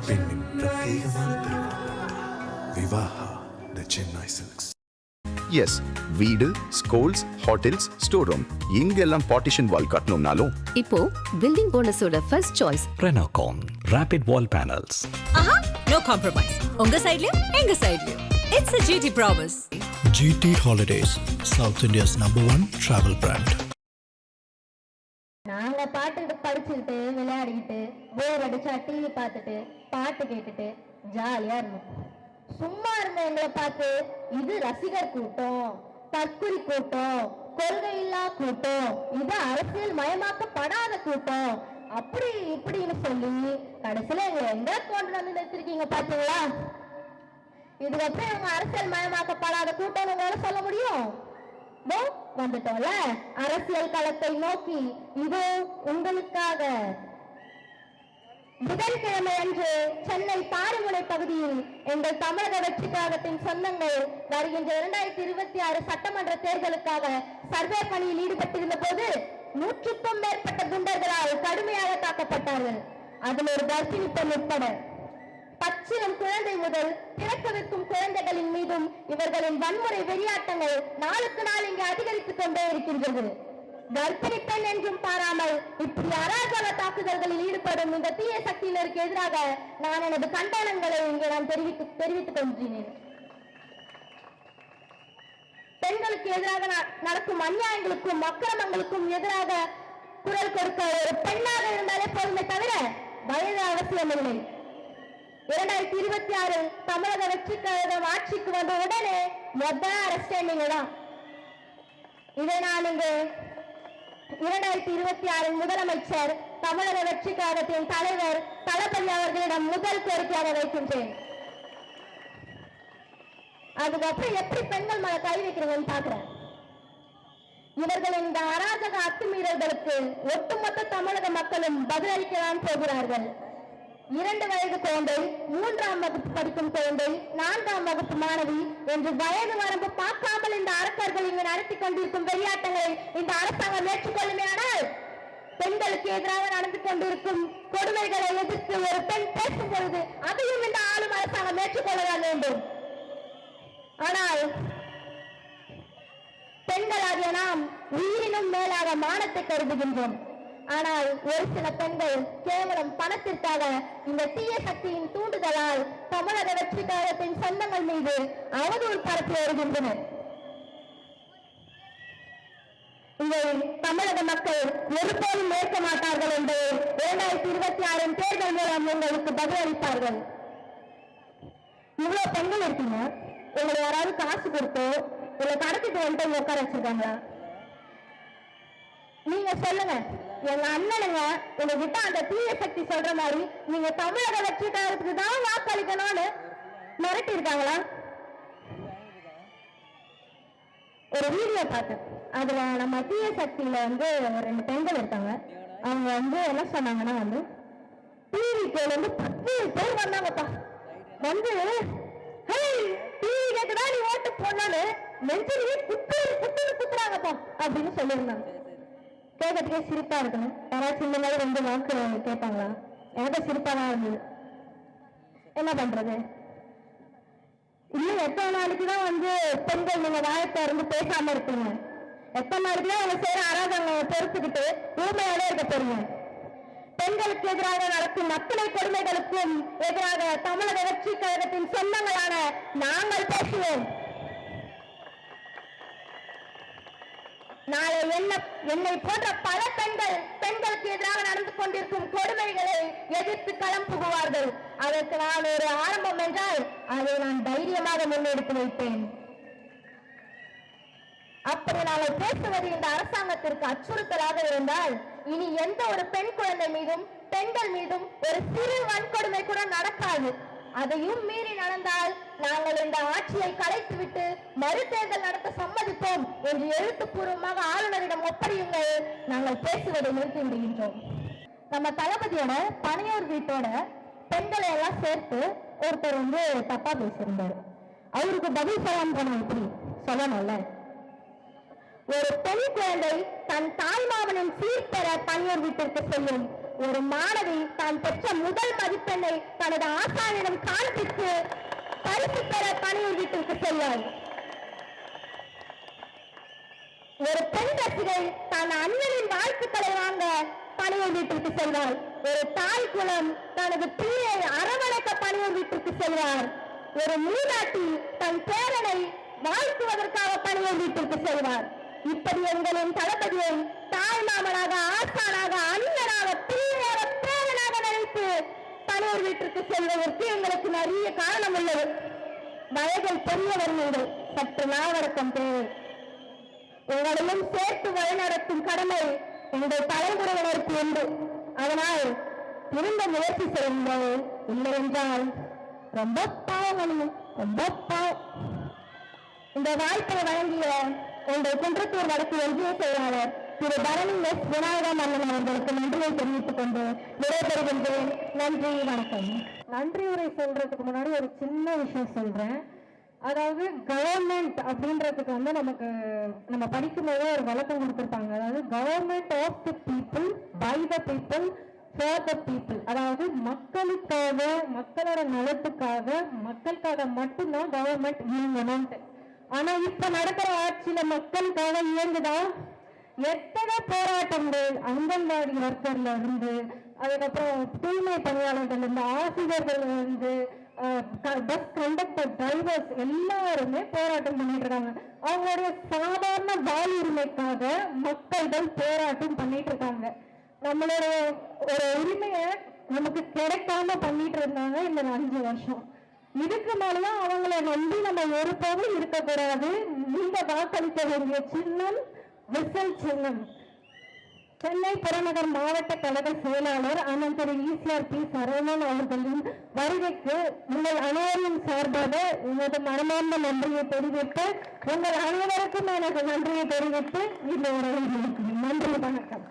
பெண்ணின் பிரத்யேகமான திருமணம் Vivaha the Chennai silks. Yes, வீடு, ஸ்கூல்ஸ், ஹோட்டல்ஸ், ஸ்டோர் ரூம் இங்கெல்லாம் பார்ட்டிஷன் வால் கட்டணும்னாலும் இப்போ பில்டிங் போனஸோட first choice Renocon Rapid Wall Panels. No compromise. உங்க சைடுலயும் எங்க சைடுலயும். It's a GT promise. GT Holidays, South India's #1 travel brand. நாங்க பாட்டுக்கிட்டு படிச்சுக்கிட்டு விளையாடிக்கிட்டு போர் அடிச்சா டிவி பார்த்துட்டு பாட்டு கேட்டுட்டு ஜாலியா இருந்தோம். சும்மா இருந்த எங்களை பார்த்து இது ரசிகர் கூட்டம், தற்குறி கூட்டம், கொள்கையில்லா கூட்டம், இது அரசியல் மயமாக்கப்படாத கூட்டம் அப்படி இப்படின்னு சொல்லி கடைசியில எங்களை எங்க கொண்டு வந்து நிறுத்திருக்கீங்க பாத்தீங்களா? இதுக்கப்புறம் இவங்க அரசியல் மயமாக்கப்படாத கூட்டம் உங்களால சொல்ல முடியும்? வந்துட்டோம்ல அரசியல் களத்தை நோக்கி. இது உங்களுக்காக புதன்கிழமை அன்று சென்னை பாரிமுனை பகுதியில் எங்கள் தமிழக வெற்றி கழகத்தின் சொந்தங்கள் வருகின்ற 2026 சட்டமன்ற தேர்தலுக்காக சர்வே பணியில் ஈடுபட்டிருந்த போது 100க்கும் மேற்பட்ட குண்டர்களால் கடுமையாக தாக்கப்பட்டார்கள். அதில் ஒரு கர்ப்பிணி பெண் உட்பட பச்சிலம் குழந்தை முதல் பிறக்கவிருக்கும் குழந்தைகளின் மீதும் இவர்களின் வன்முறை வெறியாட்டங்கள் நாளுக்கு நாள் இங்கு அதிகரித்துக் கொண்டே இருக்கின்றது. கர்ப்பிணி பெண் என்றும் பாராமல் இப்படி அராஜக தாக்குதல்களில் ஈடுபடும் இந்த தீய சக்தியினருக்கு எதிராக நான் எனது கண்டனங்களை இங்கே நான் தெரிவித்துக் கொள்கிறேன். பெண்களுக்கு எதிராக நடக்கும் அநியாயங்களுக்கும் அக்கிரமங்களுக்கும் எதிராக குரல் கொடுக்க ஒரு பெண்ணாக இருந்தாலே போதுமே தவிர வயது அவசியமில்லை. 2026 தமிழக வெற்றி கழகம் ஆட்சிக்கு வந்த உடனே முதல் அரசே நீங்க தான். இதை நான் இங்கு 2026 முதலமைச்சர் தமிழக வெற்றி கழகத்தின் தலைவர் தளபதி அவர்களிடம் முதல் கோரிக்கையாக வைக்கின்றேன். அதுக்கப்புறம் எப்படி பெண்கள் மேல கை வைக்கிறீங்கன்னு பாக்குறேன். இவர்கள் இந்த அராஜக அத்துமீறல்களுக்கு ஒட்டுமொத்த தமிழக மக்களும் பதிலளிக்கதான் போகிறார்கள். 2 வயது குழந்தை, 3ஆம் வகுப்பு படிக்கும் குழந்தை, 4ஆம் வகுப்பு மாணவி என்று வயது வரம்பு பார்க்காமல் இந்த அரக்கர்கள் இங்கு நடத்தி கொண்டிருக்கும் வெறியாட்டங்களை இந்த அரசாங்கம் ஏற்றுக்கொள்ளுமையானால் பெண்களுக்கு எதிராக நடந்து கொண்டிருக்கும் கொடுமைகளை எதிர்த்து ஒரு பெண் பேசும் பொழுது அதையும் இந்த ஆளும் அரசாங்கம் ஏற்றுக்கொள்ளதான் வேண்டும். ஆனால் பெண்களாகிய நாம் உயிரினும் மேலாக மானத்தை கருதுகின்றோம். ஆனால் ஒரு சில பெண்கள் கேவலம் பணத்திற்காக இந்த தீய சக்தியின் தூண்டுதலால் தமிழக வெற்றி கழகத்தின் சொந்தங்கள் மீது அவதூறு பரப்பி வருகின்றனர். இதை தமிழக மக்கள் ஒருபோதும் ஏற்க மாட்டார்கள் என்று 2026 தேர்தல் மூலம் உங்களுக்கு பதிலளிப்பார்கள். இவ்வளவு பெண்கள் இருக்கீங்க, உங்களை யாராவது காசு கொடுத்தோ உங்களை கடத்திட்டு வந்துட்டு உட்கார வச்சிருக்காங்களா? நீங்க சொல்லுங்க. எங்க அண்ணனுங்க உங்ககிட்ட அந்த தீய சக்தி சொல்ற மாதிரி நீங்க தமிழக வெற்றி கழகத்துக்கு தான் வாக்களிக்கணும்னு மிரட்டி இருக்காங்களா? ஒரு வீடியோ பார்த்தேன். அதுல நம்ம தீய சக்தியில 2 பெண்கள் இருக்காங்க. அவங்க என்ன சொன்னாங்கன்னா டிவிக்கு 10 பேர் வந்தாங்கப்பா, டிவி கேக்குதா நீ ஓட்டு போனான்னு நெஞ்சிலேயே குத்துறாங்கப்பா அப்படின்னு சொல்லியிருந்தாங்க. கேட்கறதுக்கே சிரிப்பா இருக்கணும். யாராச்சும் இந்த மாதிரி 2 வாக்கு கேட்பாங்களா? எனக்கு சிரிப்பாதான் இருந்தது. என்ன பண்றது? இன்னும் எத்தனை நாளைக்குதான் பெண்கள் நீங்க வாயத்தை இருந்து பேசாம இருப்பீங்க? எத்தனை நாளைக்குதான் அவங்க செய்யற அராஜகங்களை பொறுத்துக்கிட்டு ஊமையோட இருக்க போறீங்க? பெண்களுக்கு எதிராக நடக்கும் அத்தனை கொடுமைகளுக்கும் எதிராக தமிழக வெற்றி கழகத்தின் சொந்தங்களான நாங்கள் பேசுவோம். நாளை என்னை போன்ற பல பெண்களுக்கு எதிராக நடந்து கொண்டிருக்கும் கொடுமைகளை எதிர்த்து களம் புகுவார்கள். அதற்கு நான் ஒரு ஆரம்பம் என்றால் அதை நான் தைரியமாக முன்னெடுத்து வைப்பேன். அப்படி நாங்கள் பேசுவது இந்த அரசாங்கத்திற்கு அச்சுறுத்தலாக இருந்தால் இனி எந்த ஒரு பெண் குழந்தை மீதும் பெண்கள் மீதும் ஒரு சிறு வன்கொடுமை கூட நடக்காது. அதையும் மீறி நடந்தால் நாங்கள் இந்த ஆட்சியை கலைத்துவிட்டு மறுதேர்தல் நடத்த சம்மதிப்போம் என்று எழுத்துப்பூர்வமாக ஆளுநரிடம் ஒப்படையுங்கள். நாங்கள் பேசுவதை நிறுத்தி விடுகின்றோம். நம்ம தளபதியோட பனையூர் வீட்டோட பெண்களை எல்லாம் சேர்த்து ஒருத்தர் தப்பா பேசியிருந்தாரு. அவருக்கு பதில் சொல்லணும். இப்படி சொல்லணும்ல, ஒரு பெண் குழந்தை தன் தாய்மாமனின் சீர்பெற பனையூர் வீட்டிற்கு செல்லும் ஒரு மாணவி தான் பெற்ற முதல் மதிப்பெண்ணை தனது ஆசானிடம் காண்பித்து பரிசு பெற பணியூர் வீட்டிற்கு செல்வாள். ஒரு பெண் ரசிகை தன் அண்ணனின் வாழ்த்துக்களை வாங்க பணியூர் வீட்டிற்கு செல்வாள். ஒரு தாய் குலம் தனது பிள்ளையை அரவணைக்க பணியூர் வீட்டிற்கு செல்வார். ஒரு மூதாட்டி தன் பேரனை வாழ்த்துவதற்காக பணியூர் வீட்டிற்கு செல்வார். இப்படி எங்களின் தளபதியை தாய் மாமனாக, ஆசானாக, அண்ணனாக, பிள்ளையாக, பேரனாக நினைத்து பணியூர் வீட்டிற்கு செல்வதற்கு எங்களுக்கு நிறைய காரணம் உள்ளது. வயதில் பெரியவர் மீது சற்று நாவடக்கம் தேவை. உங்களையும் சேர்த்து வழிநடத்தும் கடமை எங்கள் தலைமுறையினருக்கு உண்டு. அதனால் திரும்ப முயற்சி செய்யுங்கள். இல்லை என்றால் ரொம்ப பாவம், ரொம்ப பாவம். இந்த வாய்ப்பை வழங்கிய எங்கள் குன்றத்தூர் வடக்கு ஒன்றிய செயலாளர் திரு பரணி எஸ் விநாயகம் அண்ணன் அவர்களுக்கு நன்றியை தெரிவித்துக் கொண்டு விடைபெறுகின்றேன். நன்றி, வணக்கம். நன்றி உரை சொல்றதுக்கு முன்னாடி ஒரு சின்ன விஷயம் சொல்றேன். அதாவது கவர்மெண்ட் அப்படின்றதுக்கு வந்து நம்ம படிக்கும் போதே ஒரு விளக்கம் கொடுத்திருப்பாங்க. அதாவது government of the people, by the people, for the people. அதாவது மக்களுக்காக, மக்களோட நலத்துக்காக, மக்களுக்காக மட்டும்தான் கவர்மெண்ட் இயங்கணும். ஆனா இப்ப நடக்கிற ஆட்சியில மக்களுக்காக இயங்குதா? எத்தனை போராட்டங்கள் அங்கன்வாடி ஒர்க்கர்ல இருந்து, அதுக்கப்புறம் தூய்மை பணியாளர்கள் இருந்து, ஆசிரியர்கள் இருந்து, பஸ் கண்டக்டர், டிரைவர்ஸ் எல்லாருமே போராட்டம் பண்ணிட்டு இருக்காங்க. அவங்களுடைய சாதாரண வால் உரிமைக்காக மக்கள்கள் போராட்டம் பண்ணிட்டு இருக்காங்க. நம்மளுடைய ஒரு உரிமைய நமக்கு கிடைக்காம பண்ணிட்டு இருந்தாங்க இந்த 5 வருஷம். இதுக்கு மேலதான் அவங்களை நம்பி நம்ம ஒருபோதும் இருக்கக்கூடாது. நீங்க வாக்களிக்க வேண்டிய சின்னம் விசில் சின்னம். சென்னை புறநகர் மாவட்ட கழக செயலாளர் அண்ணன் திரு ECR P. சரவணன் அவர்களின் வருகைக்கு உங்கள் அனைவரின் சார்பாக எனது மனமார்ந்த நன்றியை தெரிவித்து, உங்கள் அனைவருக்கும் எனது நன்றியை தெரிவித்து இந்த உரையை நன்றி, வணக்கம்.